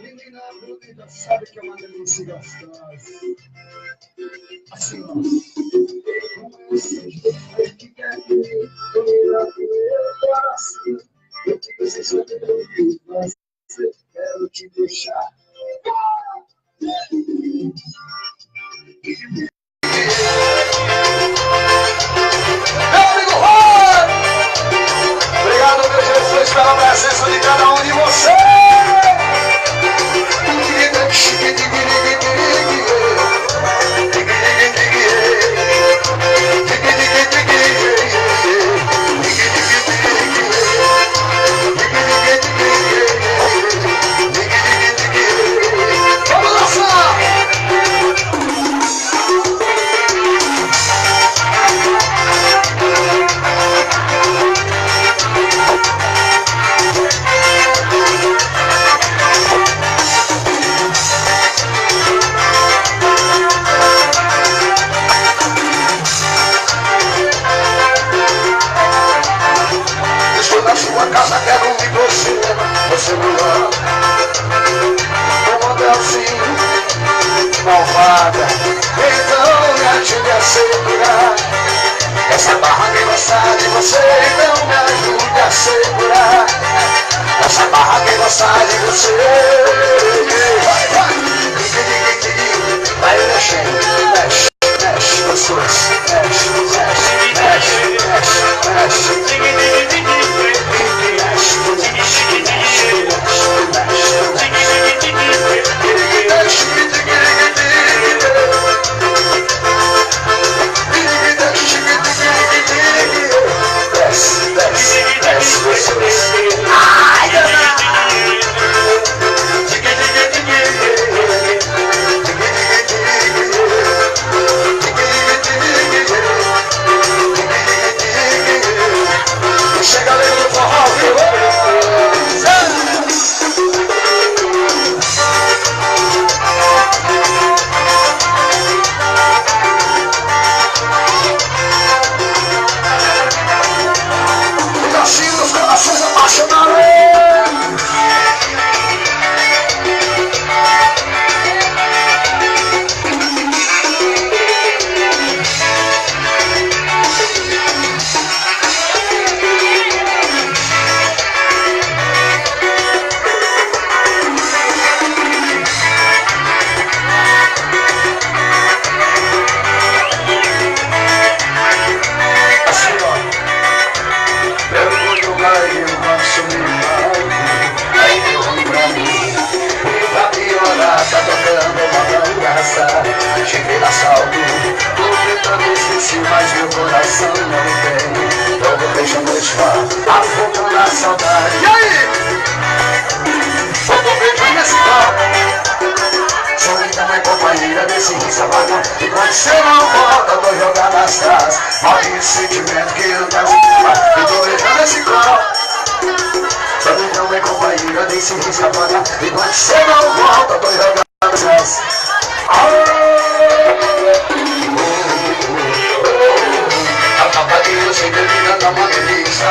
Menina bonita, sabe que é uma delícia gostosa. Assim, ó. Como esse jeito que quer ver, dominar o meu coração. Eu que você só tem que fazer, quero te deixar. Meu amigo Juan! Obrigado, meu Jesus, pela presença de cada um de vocês. Vamos dançar! Estou na sua casa, quero me você. Você me ama. O mundo é assim, malvada. Então me ajude a segurar. Essa barra que gostar de você, então me ajude a segurar. Essa barra que gostar de você. Vai, vai. Vai mexendo, mexe, mexe, gostoso. Mexe, mexe, mexe, mexe, mexe. Chega ali no forró, e assim os corações apaixonados. Tá tocando uma dança, cheguei na salto, tô tentando esquecer, mas meu coração não tem. Logo deixa a noite vá, afogando a saudade. E aí? Vamos beijar nesse pau. Solidão é companheira desse risco-vaga. E quando você não volta, tô jogado nas trás. Morre esse sentimento que eu quero ficar. Eu tô beijando esse pau. Solidão é companheira desse risco-vaga. E quando você não volta, tô jogado nas trás. A papadinha sem bebida dá uma delícia.